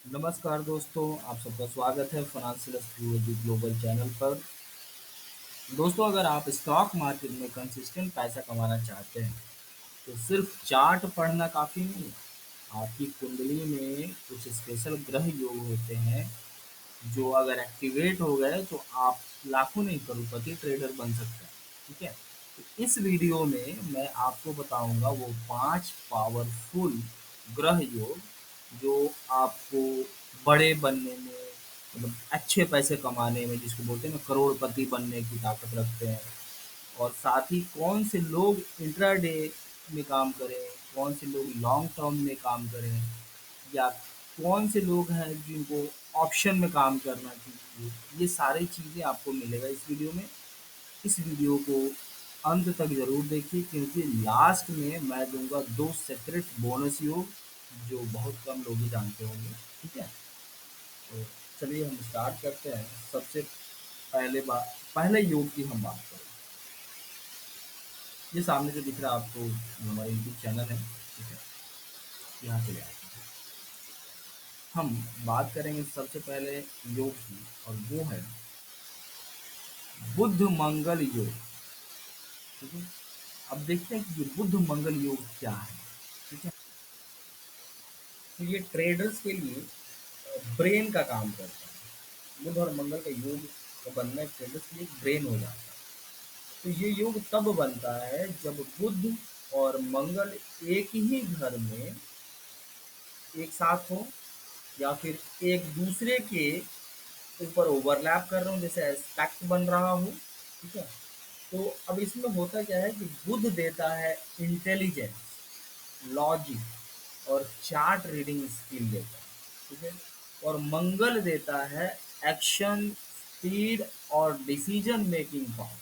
नमस्कार दोस्तों, आप सबका स्वागत है फाइनेंशियल एस्ट्रोलॉजी ग्लोबल चैनल पर। दोस्तों, अगर आप स्टॉक मार्केट में कंसिस्टेंट पैसा कमाना चाहते हैं, तो सिर्फ चार्ट पढ़ना काफ़ी नहीं है। आपकी कुंडली में कुछ स्पेशल ग्रह योग होते हैं, जो अगर एक्टिवेट हो गए तो आप लाखों नहीं करोड़पति ट्रेडर बन सकते हैं। ठीक है, तो इस वीडियो में मैं आपको बताऊंगा वो 5 पावरफुल ग्रह योग जो आपको बड़े बनने में, मतलब अच्छे पैसे कमाने में, जिसको बोलते हैं ना करोड़पति बनने की ताकत रखते हैं। और साथ ही कौन से लोग इंट्राडे में काम करें, कौन से लोग लॉन्ग टर्म में काम करें, या कौन से लोग हैं जिनको ऑप्शन में काम करना चाहिए, ये सारी चीज़ें आपको मिलेगा इस वीडियो में। इस वीडियो को अंत तक ज़रूर देखिए, क्योंकि लास्ट में मैं दूंगा 2 सीक्रेट बोनस योग जो बहुत कम लोग ही जानते होंगे। ठीक है, तो चलिए हम स्टार्ट करते हैं। सबसे पहले योग की हम बात करें। ये सामने जो दिख रहा है आपको, जो हमारा यूट्यूब चैनल है, ठीक है, यहाँ चले आते हैं। हम बात करेंगे सबसे पहले योग की, और वो है बुध मंगल योग। ठीक है, अब देखते हैं कि ये बुध मंगल योग क्या है। ठीक है, तो ये ट्रेडर्स के लिए ब्रेन का काम करता है। बुध और मंगल का योग का बनना ट्रेडर्स के लिए ब्रेन हो जाता है। तो ये योग तब बनता है जब बुध और मंगल एक ही घर में एक साथ हो, या फिर एक दूसरे के ऊपर ओवरलैप कर रहा हूँ, जैसे एस्पेक्ट बन रहा हो। ठीक है, तो अब इसमें होता क्या है कि बुध देता है इंटेलिजेंस, लॉजिक और चार्ट रीडिंग स्किल देता है। ठीक है, और मंगल देता है एक्शन, स्पीड और डिसीजन मेकिंग पावर।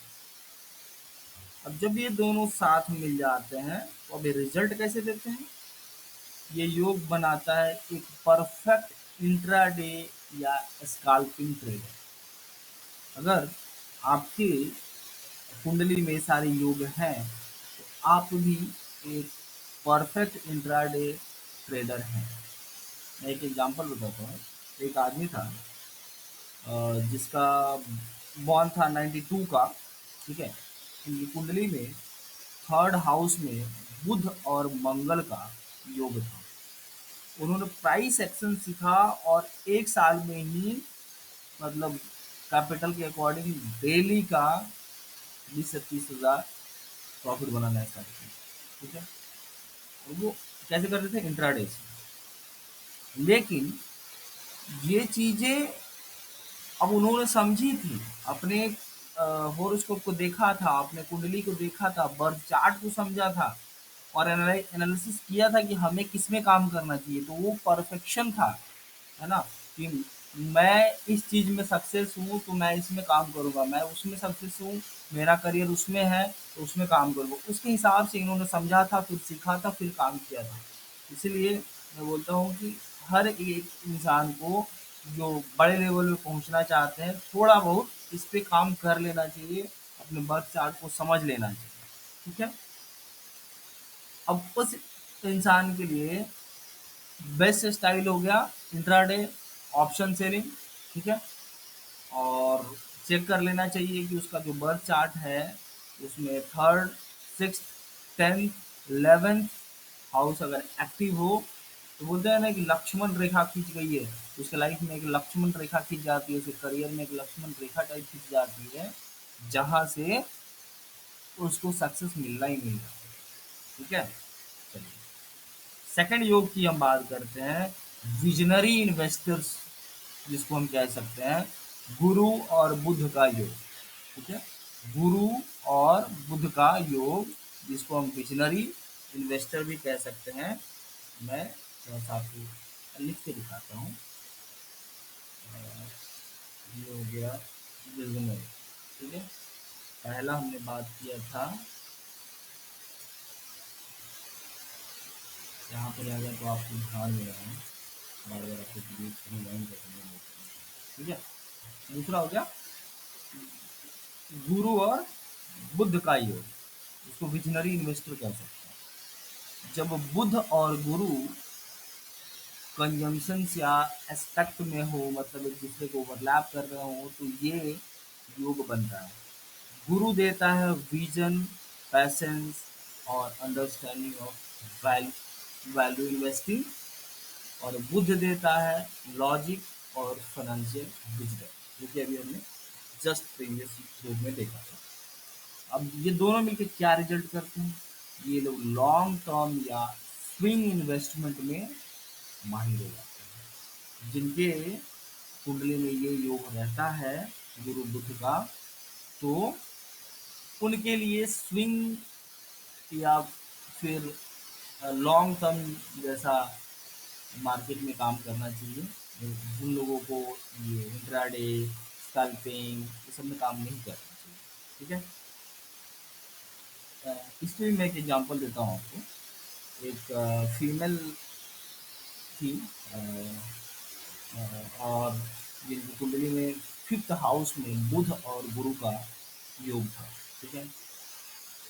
अब जब ये दोनों साथ मिल जाते हैं, तो अभी रिजल्ट कैसे देते हैं? ये योग बनाता है एक परफेक्ट इंट्राडे या स्काल्पिंग ट्रेडर। अगर आपके कुंडली में सारे योग हैं, तो आप भी एक परफेक्ट इंट्राडे ट्रेडर हैं। मैं एक एग्जांपल बताता हूँ। एक आदमी था, जिसका बॉर्न था 92 का। ठीक है, उनकी कुंडली में थर्ड हाउस में बुध और मंगल का योग था। उन्होंने प्राइस एक्शन सीखा, और एक साल में ही, मतलब कैपिटल के अकॉर्डिंग, डेली का 20 से 30 हज़ार प्रॉफिट बनाना स्टार्ट किया। ठीक है, और वो कैसे करते थे? इंट्राडे से। लेकिन ये चीज़ें अब उन्होंने समझी थी, अपने होरोस्कोप को देखा था, अपने कुंडली को देखा था, बर्थ चार्ट को समझा था, और एनालिसिस किया था कि हमें किसमें काम करना चाहिए। तो वो परफेक्शन था, है ना, कि मैं इस चीज़ में सक्सेस हूँ तो मैं इसमें काम करूँगा, मैं उसमें सक्सेस हूँ, मेरा करियर उसमें है तो उसमें काम करूँगा। उसके हिसाब से इन्होंने समझा था, फिर सीखा था, फिर काम किया था। इसीलिए मैं बोलता हूँ कि हर एक इंसान को जो बड़े लेवल पे पहुँचना चाहते हैं, थोड़ा बहुत इस पे काम कर लेना चाहिए, अपने बर्थ चार्ट को समझ लेना चाहिए। ठीक है, अब उस इंसान के लिए बेस्ट स्टाइल हो गया इंट्राडे ऑप्शन सेलिंग। ठीक है, और चेक कर लेना चाहिए कि उसका जो बर्थ चार्ट है, उसमें third, six, tenth, 11th house अगर एक्टिव हो, तो बोलते हैं ना कि लक्ष्मण रेखा खींच गई है। उसके लाइफ में एक लक्ष्मण रेखा खींच जाती है, उसके करियर में एक लक्ष्मण रेखा टाइप खींच जाती है, जहाँ से उसको सक्सेस मिलना ही मिलना है। ठीक है, चलिए सेकंड योग की हम बात करते हैं। विजनरी इन्वेस्टर्स, जिसको हम कह सकते हैं गुरु और बुध का योग। ठीक है, गुरु और बुध का योग, जिसको हम विजनरी इन्वेस्टर भी कह सकते हैं। मैं थोड़ा सा आपको लिख के दिखाता हूँ। ये हो गया विजनरी। ठीक है, पहला हमने बात किया था, यहाँ पर आ गया तो आपको ध्यान में रहा है, बार बार आपको रिवाइंड करना होगा। ठीक है, दूसरा हो गया गुरु और बुध का योग, इसको विजनरी इन्वेस्टर कह सकते हैं। जब बुध और गुरु कंजम्पशंस या एस्पेक्ट में हो, मतलब एक दूसरे को ओवरलैप कर रहे हो, तो ये योग बनता है। गुरु देता है विजन, पैसेंस और अंडरस्टैंडिंग ऑफ वैल्यू इन्वेस्टिंग, और बुद्ध देता है लॉजिक और फाइनेंशियल विजडम, जो कि अभी हमने जस्ट प्रीवियस योग में देखा था। अब ये दोनों मिलकर क्या रिजल्ट करते हैं? ये लोग लॉन्ग टर्म या स्विंग इन्वेस्टमेंट में माहिर हो जाते हैं। जिनके कुंडली में ये योग रहता है गुरु बुध का, तो उनके लिए स्विंग या फिर लॉन्ग टर्म जैसा मार्केट में काम करना चाहिए। जिन लोगों को ये इंट्राडे, स्कैल्पिंग, ये सब में काम नहीं करना चाहिए। ठीक है। इसमें मैं एक एग्जांपल देता हूँ आपको। एक फीमेल थी, अ, और जिनकी कुंडली में फिफ्थ हाउस में बुध और गुरु का योग था। ठीक है।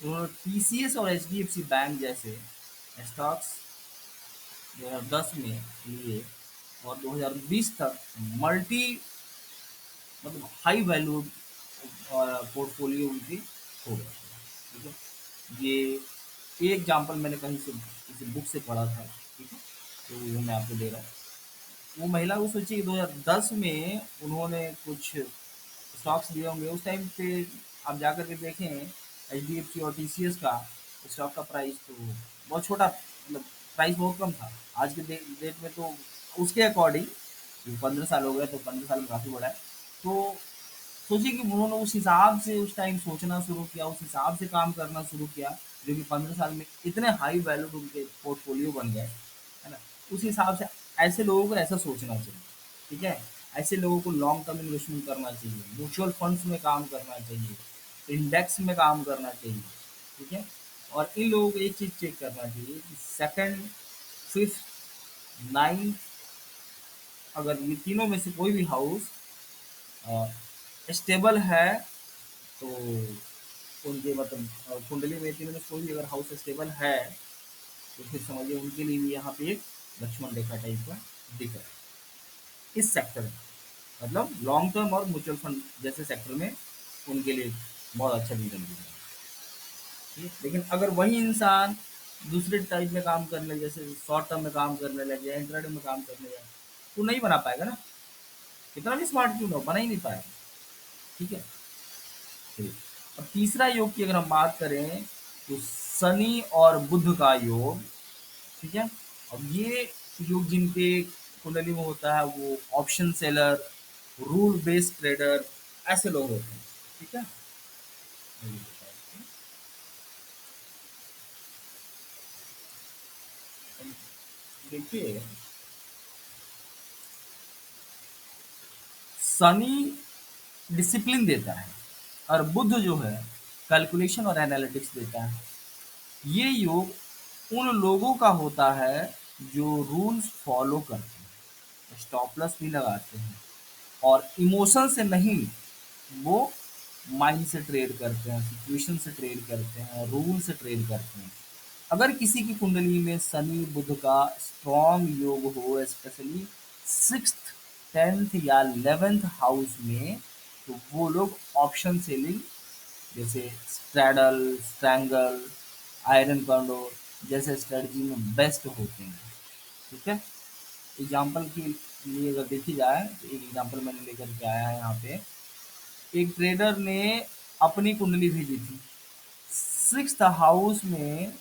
उन्होंने टीसीएस और एचडीएफसी बैंक जैसे स्टॉक्स 2010 में लिए, और 2020 तक मल्टी, मतलब हाई वैल्यू पोर्टफोलियो उनकी हो गया। ठीक है। ये एक एग्जांपल मैंने कहीं से किसी बुक से पढ़ा था। ठीक है। तो वो मैं आपको दे रहा हूँ। वो महिला को सोचिए 2010 में उन्होंने कुछ स्टॉक्स लिए होंगे। उस टाइम पे आप जा कर के देखें एचडीएफसी और टीसीएस का स्टॉक का प्राइस तो बहुत छोटा, मतलब प्राइस बहुत कम था। आज के डेट में तो उसके अकॉर्डिंग 15 साल हो गए, तो 15 साल में काफ़ी बड़ा है। तो सोचिए कि उन्होंने उस हिसाब से उस टाइम सोचना शुरू किया, उस हिसाब से काम करना शुरू किया, जो कि 15 साल में इतने हाई वैल्यू उनके पोर्टफोलियो बन गए, है ना। उस हिसाब से ऐसे लोगों को ऐसा सोचना चाहिए। ठीक है। ऐसे लोगों को लॉन्ग टर्म इन्वेस्टमेंट करना चाहिए, म्यूचुअल फंड्स में काम करना चाहिए, इंडेक्स में काम करना चाहिए। ठीक है। और इन लोगों को एक चीज़ चेक करना चाहिए कि सेकंड, फिफ्थ, नाइन्थ, अगर ये तीनों में से कोई भी हाउस स्टेबल है, तो उनके मतलब कुंडली में तीनों में से कोई भी अगर हाउस स्टेबल है, तो फिर समझिए उनके लिए भी यहाँ पे एक लक्ष्मण रेखा टाइप का दिख रहा है इस सेक्टर में। मतलब लॉन्ग टर्म और म्यूचुअल फंड जैसे सेक्टर में उनके लिए बहुत अच्छा रीजन दिख रहा है। ठीक है? लेकिन अगर वही इंसान दूसरे टाइप में काम करने लगे, जैसे शॉर्ट टर्म में काम करने लगे या इंट्राडे में काम करने लगे, तो नहीं बना पाएगा ना, कितना भी स्मार्ट क्यों ना हो, बना ही नहीं पाएगा। ठीक है। चलिए, अब तीसरा योग की अगर हम बात करें, तो शनि और बुध का योग। ठीक है। अब ये योग जिनके कुंडली में होता है वो option seller, rule based trader, ऐसे लोग होते हैं। ठीक है। देखिए, शनि डिसिप्लिन देता है, और बुध जो है कैलकुलेशन और एनालिटिक्स देता है। ये योग उन लोगों का होता है जो रूल्स फॉलो करते हैं, स्टॉप लॉस भी लगाते हैं, और इमोशन से नहीं, वो माइंड से ट्रेड करते हैं, सिचुएशन से ट्रेड करते हैं, रूल से ट्रेड करते हैं। अगर किसी की कुंडली में शनि बुध का स्ट्रॉन्ग योग हो, स्पेशली सिक्स्थ, टेंथ या 11th हाउस में, तो वो लोग ऑप्शन सेलिंग जैसे स्ट्रैडल, स्ट्रैंगल, आयरन कंडोर जैसे स्ट्रेटजी में बेस्ट होते हैं। ठीक है। एग्जाम्पल के लिए अगर देखी जाए, तो एक एग्जाम्पल मैंने लेकर के आया है यहाँ पे। एक ट्रेडर ने अपनी कुंडली भेजी थी, सिक्स्थ हाउस में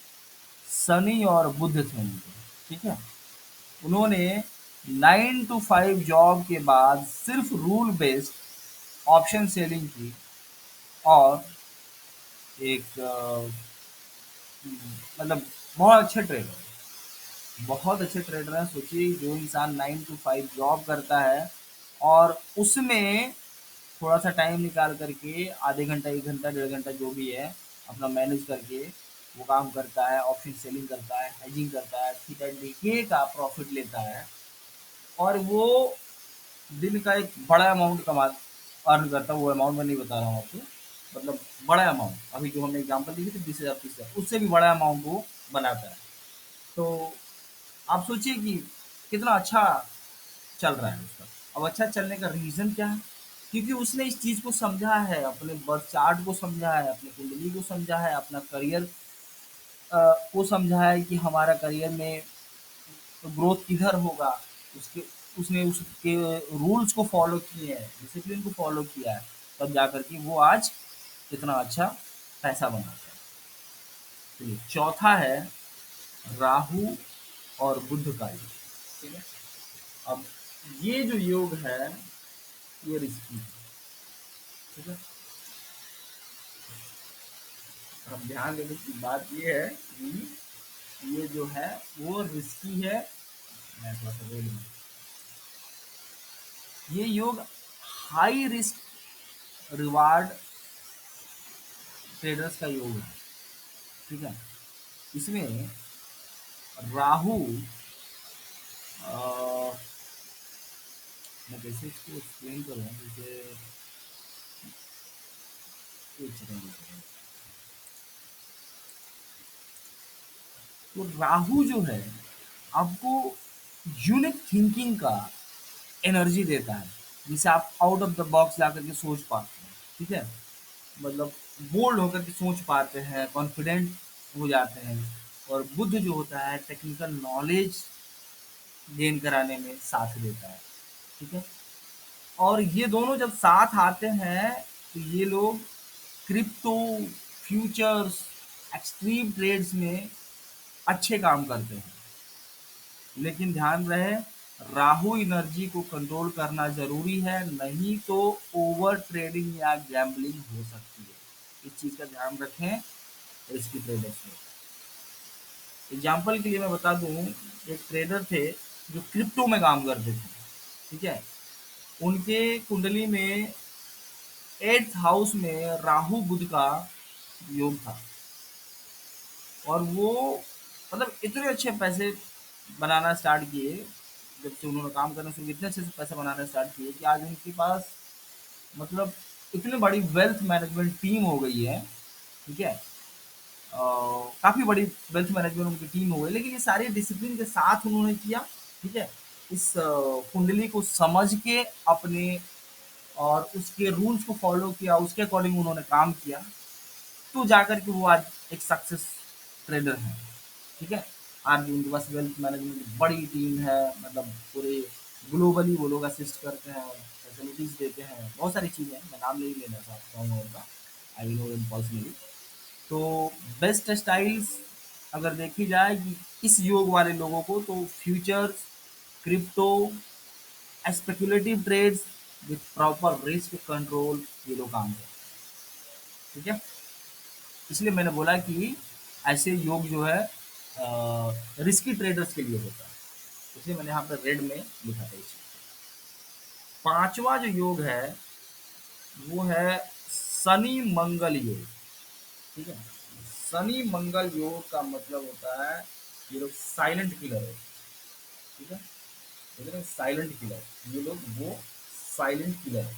शनि और बुध थे उनके। ठीक है। उन्होंने 9 to 5 जॉब के बाद सिर्फ रूल बेस्ड ऑप्शन सेलिंग की, और एक मतलब बहुत अच्छे ट्रेडर, बहुत अच्छे ट्रेडर हैं। सोचिए जो इंसान 9 to 5 जॉब करता है, और उसमें थोड़ा सा टाइम निकाल करके आधे घंटा, 1 घंटा, 1.5 घंटा जो भी है अपना मैनेज करके वो काम करता है, ऑप्शन सेलिंग करता है, हेजिंग करता है, थीटा डीके का प्रॉफिट लेता है, और वो दिन का एक बड़ा अमाउंट कमा अर्न करता है। वो अमाउंट मैं नहीं बता रहा हूँ आपको, मतलब बड़ा अमाउंट, अभी जो हमने एग्जाम्पल दी थी 20,000, 30,000, उससे भी बड़ा अमाउंट वो बनाता है। तो आप सोचिए कि कितना अच्छा चल रहा है उसका। अब अच्छा चलने का रीज़न क्या है? क्योंकि उसने इस चीज़ को समझा है, अपने बर्थ चार्ट को समझा है, अपनी कुंडली को समझा है, अपना करियर को समझा है कि हमारा करियर में ग्रोथ किधर होगा। उसके उसने उसके रूल्स को फॉलो किए हैं, डिसिप्लिन को फॉलो किया है, तब जाकर के वो आज इतना अच्छा पैसा बनाता है। चलिए, चौथा है राहु और बुध का योग। ठीक है। अब ये जो योग है ये रिस्की है। ठीक है। अब ध्यान देने की बात ये है कि ये जो है वो रिस्की है। मैं थोड़ा सा बोल दूं। ये योग हाई रिस्क रिवार्ड ट्रेडर्स का योग है। ठीक है। इसमें राहु अ, मैं कैसे इसको एक्सप्लेन करूँ, जैसे एक सेकंड। तो राहु जो है आपको यूनिक थिंकिंग का एनर्जी देता है, जिसे आप आउट ऑफ द बॉक्स जाकर के सोच पाते हैं। ठीक है। मतलब बोल्ड होकर के सोच पाते हैं, कॉन्फिडेंट हो जाते हैं। और बुद्ध जो होता है टेक्निकल नॉलेज गेन कराने में साथ देता है। ठीक है। और ये दोनों जब साथ आते हैं तो ये लोग क्रिप्टो, फ्यूचर्स, एक्सट्रीम ट्रेड्स में अच्छे काम करते हैं। लेकिन ध्यान रहे, राहु एनर्जी को कंट्रोल करना जरूरी है, नहीं तो ओवर ट्रेडिंग या गैम्बलिंग हो सकती है। इस चीज का ध्यान रखें रिस्की ट्रेडर्स में। एग्जाम्पल के लिए मैं बता दूं, एक ट्रेडर थे जो क्रिप्टो में काम करते थे। ठीक है। उनके कुंडली में 8th हाउस में राहु बुध का योग था। और वो मतलब इतने अच्छे पैसे बनाना स्टार्ट किए, जब से उन्होंने काम करना शुरू किया, इतने अच्छे से पैसे बनाना स्टार्ट किए कि आज उनके पास मतलब इतनी बड़ी वेल्थ मैनेजमेंट टीम हो गई है। ठीक है। काफ़ी बड़ी वेल्थ मैनेजमेंट उनकी टीम हो गई, लेकिन ये सारी डिसिप्लिन के साथ उन्होंने किया। ठीक है। इस कुंडली को समझ के अपने और उसके रूल्स को फॉलो किया, उसके अकॉर्डिंग उन्होंने काम किया, तो जाकर के वो आज एक सक्सेस ट्रेडर हैं। ठीक है। आज उनके पास वेल्थ मैनेजमेंट बड़ी टीम है, मतलब पूरे ग्लोबली वो लोग असिस्ट करते हैं, फैसिलिटीज देते हैं, बहुत सारी चीज़ें हैं, मैं नाम नहीं लेना चाहता हूँ उनका, आई नो इन पर्सनली। तो बेस्ट स्टाइल्स अगर देखी जाए कि इस योग वाले लोगों को, तो futures, crypto, speculative trades with proper risk control, ये लोग काम करते हैं। ठीक है। इसलिए मैंने बोला कि ऐसे योग जो है रिस्की ट्रेडर्स के लिए होता है, इसलिए मैंने यहाँ पर रेड में लिखा था इसे। पांचवा जो योग है वो है शनि मंगल योग। ठीक है। शनि मंगल योग का मतलब होता है ये लोग साइलेंट किलर है। ठीक है। ये साइलेंट किलर, ये लोग वो साइलेंट किलर है।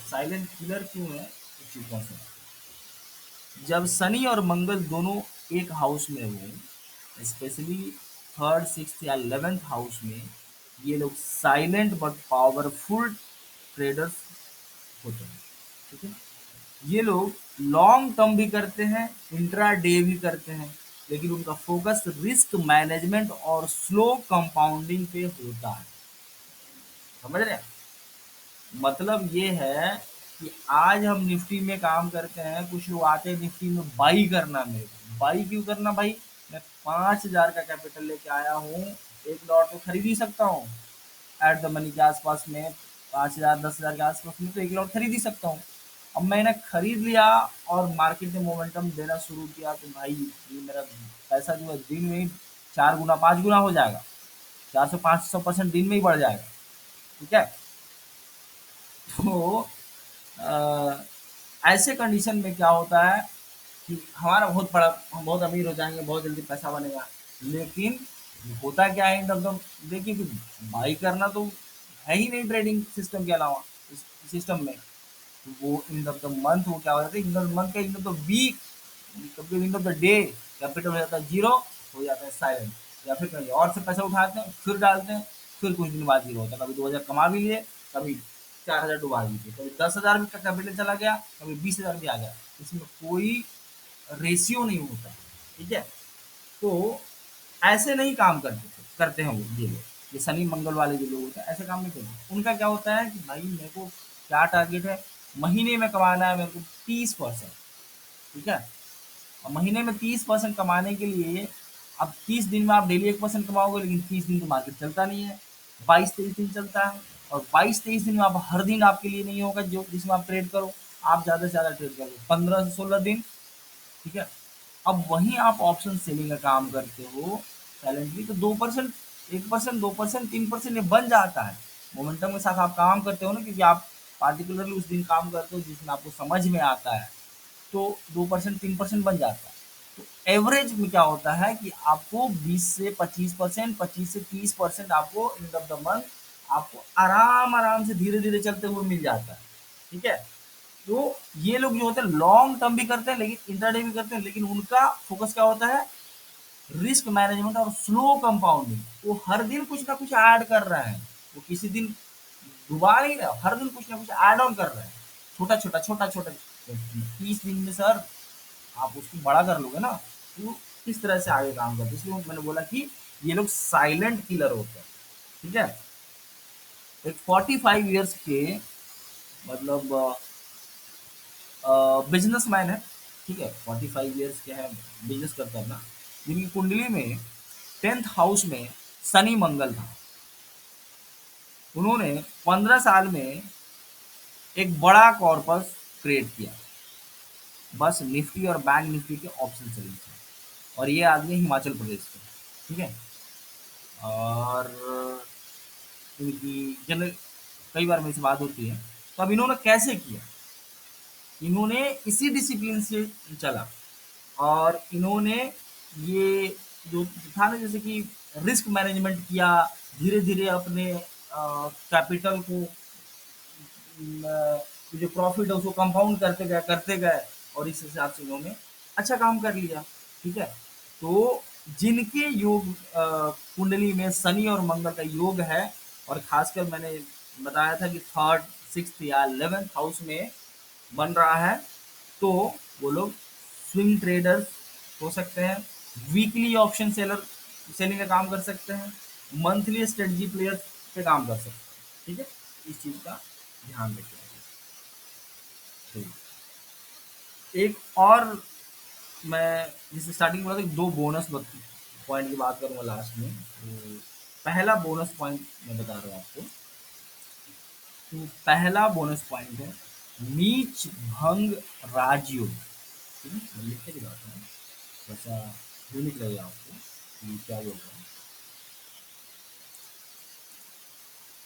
साइलेंट किलर क्यों है इस चीज को समझो। जब शनि और मंगल दोनों एक हाउस में हो, स्पेशली थर्ड, सिक्स्थ या 11th हाउस में, ये लोग साइलेंट बट पावरफुल ट्रेडर्स होते हैं। ठीक है। ये लोग लॉन्ग टर्म भी करते हैं, इंट्रा डे भी करते हैं, लेकिन उनका फोकस रिस्क मैनेजमेंट और स्लो कंपाउंडिंग पे होता है। समझ रहे हैं? मतलब ये है कि आज हम निफ्टी में काम करते हैं, कुछ लोग आते हैं निफ्टी में बाई करना। मेरे को बाई क्यों करना भाई? मैं 5,000 का कैपिटल लेके आया हूँ, एक लॉट तो खरीद ही सकता हूँ। एट द मनी के आसपास में 5,000 10,000 के आसपास में तो एक लॉट खरीद ही सकता हूँ। अब मैंने खरीद लिया और मार्केट ने मोमेंटम देना शुरू किया, तो भाई ये मेरा पैसा जो है दिन में ही 4 गुना 5 गुना हो जाएगा, 400 500% दिन में ही बढ़ जाएगा। ठीक है। तो अ, ऐसे कंडीशन में क्या होता है कि हमारा बहुत बड़ा, हम बहुत अमीर हो जाएंगे, बहुत जल्दी पैसा बनेगा, लेकिन होता क्या है इन दम, देखिए कि बाई करना तो है ही नहीं ट्रेडिंग सिस्टम के अलावा, इस सिस्टम में। तो वो इन द मंथ वो क्या हो जाता है, इन द मंथ का इन द वीक, कभी इन द डे कैपिटल हो जाता है जीरो, हो जाता है साइलेंट। या फिर कहीं और से पैसा उठाते हैं, फिर डालते हैं, फिर कुछ दिन बाद जीरो होता है। कभी 2,000 कमा भी लिए, कभी 4,000 डुबा भी दिए, कभी 10,000 भी का कैपिटल चला गया, कभी 20,000 भी आ गया। इसमें कोई रेशियो नहीं होता, ठीक है? तो ऐसे नहीं काम करते हैं वो, ये लोग, ये शनि मंगल वाले जो लोग होते हैं ऐसे काम नहीं करते। उनका क्या होता है कि भाई मेरे को क्या टारगेट है, महीने में कमाना है मेरे को 30%, ठीक है? और महीने में 30% कमाने के लिए, अब 30 दिन में आप डेली 1% कमाओगे, लेकिन 30 दिन तो मार्केट चलता नहीं है, 22-23 दिन चलता है। और 22-23 दिन में आप हर दिन आपके लिए नहीं होगा जो जिसमें आप ट्रेड करो। आप ज़्यादा से ज़्यादा ट्रेड करो 15 से 16 दिन, ठीक है? अब वहीं आप ऑप्शन सेलिंग का काम करते हो साइलेंटली, तो 2%, 1%, 2%, 3% ये बन जाता है। मोमेंटम के साथ आप काम करते हो ना, क्योंकि आप पार्टिकुलरली उस दिन काम करते हो जिसमें आपको समझ में आता है, तो 2% 3% बन जाता है। तो एवरेज में क्या होता है कि आपको 20 से 25%, 25 से 30% आपको एंड ऑफ द मंथ आपको आराम आराम से धीरे धीरे चलते हुए मिल जाता है, ठीक है? तो ये लोग जो होते हैं लॉन्ग टर्म भी करते हैं, लेकिन इंट्राडे भी करते हैं, लेकिन उनका फोकस क्या होता है, रिस्क मैनेजमेंट और स्लो कंपाउंडिंग। वो हर दिन कुछ ना कुछ ऐड कर रहे हैं, वो किसी दिन डुबा नहीं रहा, हर दिन कुछ ना कुछ ऐड ऑन कर रहे हैं, छोटा छोटा छोटा छोटा। 30 दिन में सर आप उसको बड़ा कर लोगे ना, तो किस तरह से आगे काम करते हैं। इसलिए मैंने बोला कि ये लोग साइलेंट किलर होते हैं, ठीक है? एक 45 ईयर्स के, मतलब बिजनेसमैन है, ठीक है? 45 ईयर्स के है, बिजनेस करता है ना, जिनकी कुंडली में 10th हाउस में शनि मंगल था। उन्होंने 15 साल में एक बड़ा कॉर्पस क्रिएट किया, बस निफ्टी और बैंक निफ्टी के ऑप्शन सेलिंग से। और ये आदमी हिमाचल प्रदेश के, ठीक है? और इनकी जनरल कई बार मेरे से बात होती है। तो अब इन्होंने कैसे किया, इन्होंने इसी डिसिप्लिन से चला, और इन्होंने ये जो था ना, जैसे कि रिस्क मैनेजमेंट किया, धीरे धीरे अपने कैपिटल को, जो प्रॉफिट है उसको कंपाउंड करते गए, और इस हिसाब से उन्होंने अच्छा काम कर लिया, ठीक है? तो जिनके योग कुंडली में शनि और मंगल का योग है, और खासकर मैंने बताया था कि थर्ड, सिक्स्थ या 11th हाउस में बन रहा है, तो वो लोग स्विंग ट्रेडर्स हो सकते हैं, वीकली ऑप्शन सेलर सेलिंग का काम कर सकते हैं, मंथली स्ट्रेटजी प्लेयर्स पे काम कर सकते हैं, ठीक है? इस चीज़ का ध्यान रखें। ठीक। एक और, मैं जिस स्टार्टिंग में बोला था कि 2 बोनस पॉइंट की बात करूँगा लास्ट में। तो पहला बोनस पॉइंट मैं बता रहा हूँ आपको। तो पहला बोनस पॉइंट है नीच भंग राजयोग, ठीक है? मैं लिख के दिखाता हूँ, वैसा यूनिक लगेगा आपको कि क्या बोल रहा हूँ,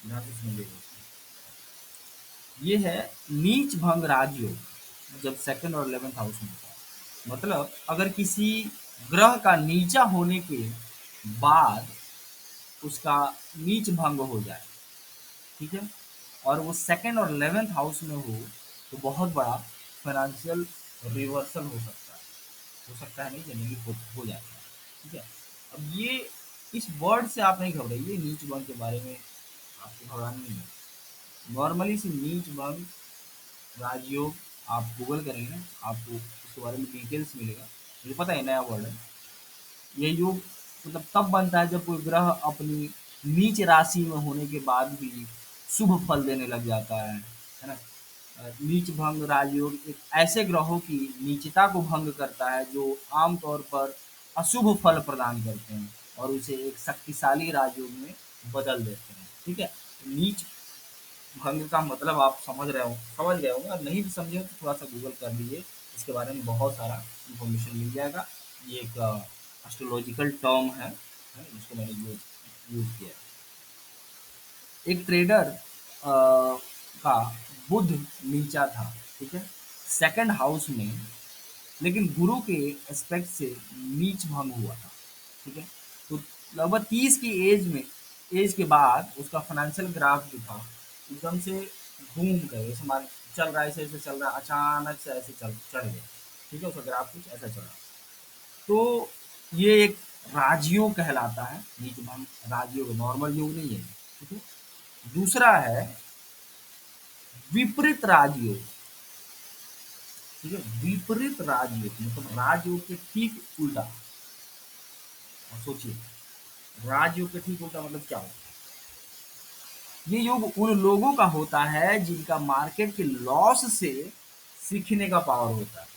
यहाँ से समझिएगा। ये है नीच भंग राजयोग, जब सेकंड और 11th हाउस में होता है। मतलब अगर किसी ग्रह का नीचा होने के बाद उसका नीच भंग हो जाए, ठीक है? और वो सेकंड और 11th हाउस में तो बहुत बड़ा फाइनेंशियल रिवर्सल हो सकता है नहीं, जनरली हो जाता है, ठीक है? अब ये इस वर्ड से आप नहीं घबराइए, नीच भंग के बारे में आपको घबराना नहीं है। नॉर्मली से नीच भंग राजयोग आप गूगल करेंगे ना, आपको उसके बारे में डिटेल्स मिलेगा। मुझे पता है नया वर्ड है। ये योग मतलब तब बनता है जब कोई ग्रह अपनी नीच राशि में होने के बाद भी शुभ फल देने लग जाता है ना? नीच भंग राजयोग एक ऐसे ग्रहों की नीचता को भंग करता है जो आमतौर पर अशुभ फल प्रदान करते हैं, और उसे एक शक्तिशाली राजयोग में बदल देते हैं, ठीक है? नीच भंग का मतलब आप समझ गए होंगे। और नहीं भी समझे हो तो थोड़ा सा गूगल कर लीजिए, इसके बारे में बहुत सारा इंफॉर्मेशन मिल जाएगा। ये एक एस्ट्रोलॉजिकल टर्म है जिसको मैंने यूज़ किया है। एक ट्रेडर का बुध नीचा था, ठीक है, सेकंड हाउस में, लेकिन गुरु के एस्पेक्ट से नीच भंग हुआ था, ठीक है? तो लगभग 30 की एज के बाद उसका फाइनेंशियल ग्राफ जो था एकदम से घूम गए, जैसे मान चल रहा है ऐसे ऐसे चल रहा है, अचानक से ऐसे चढ़ गया, ठीक है? उसका ग्राफ कुछ ऐसा चला। तो ये एक राजयोग कहलाता है, नीच भंग राजयोग, नॉर्मल योग नहीं है, ठीक है। दूसरा है विपरीत राजयोग, ठीक है। विपरीत राजयोग मतलब राजयोग के ठीक उल्टा। और सोचिए, राजयोग के ठीक उल्टा मतलब क्या होता है? ये योग उन लोगों का होता है जिनका मार्केट के लॉस से सीखने का पावर होता है,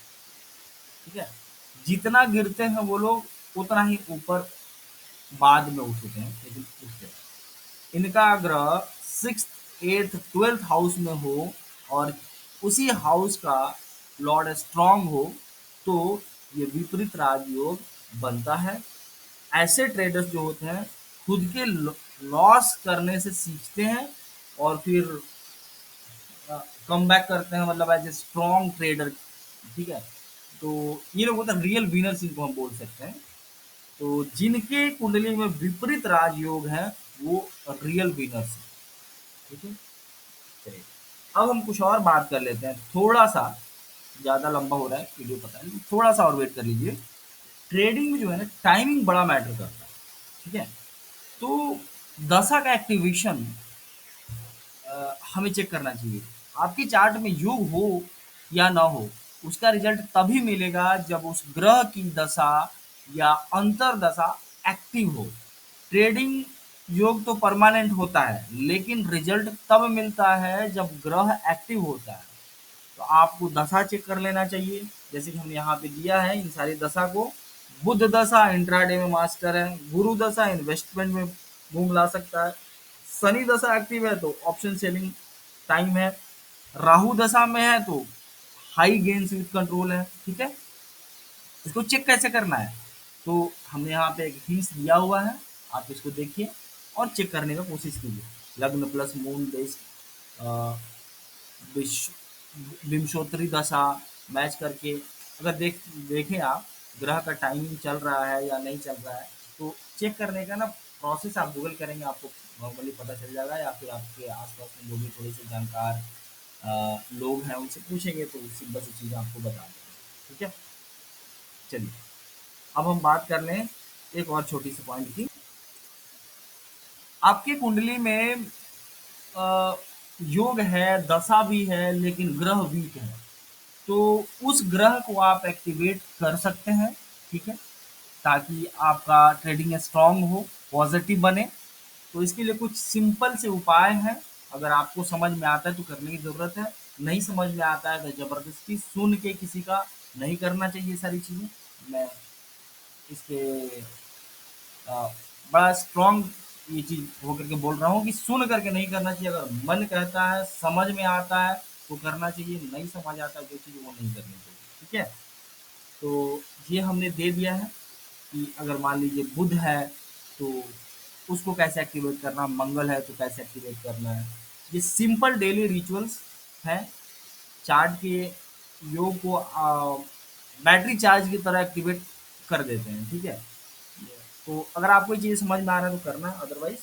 ठीक है। जितना गिरते हैं वो लोग उतना ही ऊपर बाद में उठते हैं, लेकिन उठते हैं। इनका ग्रह सिक्स, एट्थ, ट्वेल्थ हाउस में हो और उसी हाउस का लॉर्ड स्ट्रांग हो तो ये विपरीत राजयोग बनता है। ऐसे ट्रेडर्स जो होते हैं खुद के लॉस करने से सीखते हैं और फिर कम बैक करते हैं, मतलब एज ए स्ट्रॉन्ग ट्रेडर, ठीक है। तो ये लोग होते हैं रियल विनर्स, इनको हम बोल सकते हैं। तो जिनके कुंडली में विपरीत राजयोग है वो रियल विनर्स है, ठीक है। चलिए, अब हम कुछ और बात कर लेते हैं, थोड़ा सा ज़्यादा लंबा हो रहा है वीडियो, पता है, थोड़ा सा और वेट कर लीजिए। ट्रेडिंग में जो है ना टाइमिंग बड़ा मैटर करता है, ठीक है। तो दशा का एक्टिवेशन हमें चेक करना चाहिए। आपके चार्ट में योग हो या ना हो, उसका रिजल्ट तभी मिलेगा जब उस ग्रह की दशा या अंतर दशा एक्टिव हो। ट्रेडिंग योग तो परमानेंट होता है, लेकिन रिजल्ट तब मिलता है जब ग्रह एक्टिव होता है। तो आपको दशा चेक कर लेना चाहिए, जैसे कि हम यहाँ पे दिया है इन सारी दशा को। बुध दशा इंट्राडे में मास्टर है, गुरु दशा इन्वेस्टमेंट में बूम ला सकता है, शनि दशा एक्टिव है तो ऑप्शन सेलिंग टाइम है, राहु दशा में है तो हाई गेन्स विथ कंट्रोल है, ठीक है। इसको चेक कैसे करना है, तो हमने यहाँ पे एक हिंट्स दिया हुआ है, आप इसको देखिए और चेक करने का कोशिश कीजिए। लग्न प्लस मून बेस्ड विंशोत्तरी दशा मैच करके अगर देखें आप ग्रह का टाइमिंग चल रहा है या नहीं चल रहा है, तो चेक करने का ना प्रोसेस आप गूगल करेंगे आपको नॉर्मली पता चल जाएगा, या फिर आपके आसपास में जो भी थोड़े से जानकार लोग हैं उनसे पूछेंगे तो सिंपल सी चीज़ें आपको बता देंगे, ठीक है। चलिए, अब हम बात कर लें एक और छोटी सी पॉइंट की। आपके कुंडली में अ, योग है, दशा भी है, लेकिन ग्रह वीक है, तो उस ग्रह को आप एक्टिवेट कर सकते हैं, ठीक है, ताकि आपका ट्रेडिंग स्ट्रांग हो, पॉजिटिव बने। तो इसके लिए कुछ सिंपल से उपाय हैं, अगर आपको समझ में आता है तो करने की ज़रूरत है, नहीं समझ में आता है तो ज़बरदस्ती सुन के किसी का नहीं करना चाहिए सारी चीज़ें। मैं इसके बड़ा स्ट्रांग ये चीज़ होकर के बोल रहा हूँ कि सुन करके नहीं करना चाहिए, अगर मन कहता है, समझ में आता है तो करना चाहिए, नहीं समझ आता है जो चीज़ वो नहीं करनी चाहिए, ठीक है। तो ये हमने दे दिया है कि अगर मान लीजिए बुध है तो उसको कैसे एक्टिवेट करना, मंगल है तो कैसे एक्टिवेट करना है। ये सिंपल डेली रिचुअल्स हैं, चार्ट के योग को बैटरी चार्ज की तरह एक्टिवेट कर देते हैं, ठीक है। तो अगर आपको ये चीज़ समझ में आ रहा है तो करना, अदरवाइज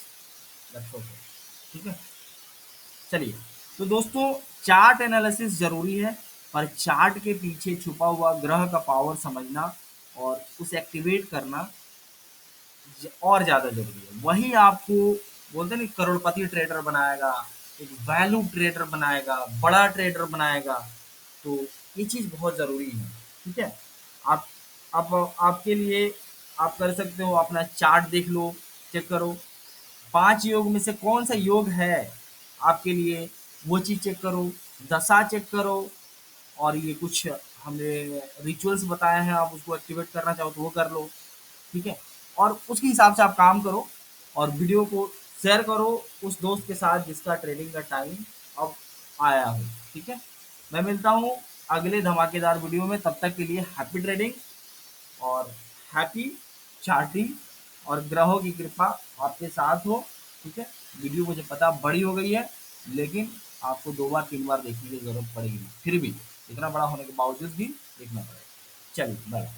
दैट्स ओके, ठीक है। चलिए, तो दोस्तों चार्ट एनालिसिस ज़रूरी है, पर चार्ट के पीछे छुपा हुआ ग्रह का पावर समझना और उसे एक्टिवेट करना और ज़्यादा ज़रूरी है। वही आपको बोलते हैं ना करोड़पति ट्रेडर बनाएगा, एक वैल्यू ट्रेडर बनाएगा, बड़ा ट्रेडर बनाएगा। तो ये चीज़ बहुत ज़रूरी है, ठीक है। आप आपके लिए आप कर सकते हो, अपना चार्ट देख लो, चेक करो, 5 योग में से कौन सा योग है आपके लिए, वो चीज़ चेक करो, दशा चेक करो, और ये कुछ हमने रिचुअल्स बताए हैं, आप उसको एक्टिवेट करना चाहो तो वो कर लो, ठीक है। और उसके हिसाब से आप काम करो और वीडियो को शेयर करो उस दोस्त के साथ जिसका ट्रेडिंग का टाइम अब आया हो, ठीक है। मैं मिलता हूँ अगले धमाकेदार वीडियो में, तब तक के लिए हैप्पी ट्रेडिंग और हैप्पी चार्टिंग, और ग्रहों की कृपा आपके साथ हो, ठीक है। वीडियो मुझे पता बड़ी हो गई है, लेकिन आपको 2 बार 3 बार देखने की ज़रूरत पड़ेगी, फिर भी इतना बड़ा होने के बावजूद भी देखना पड़ेगा। चलिए, बाय।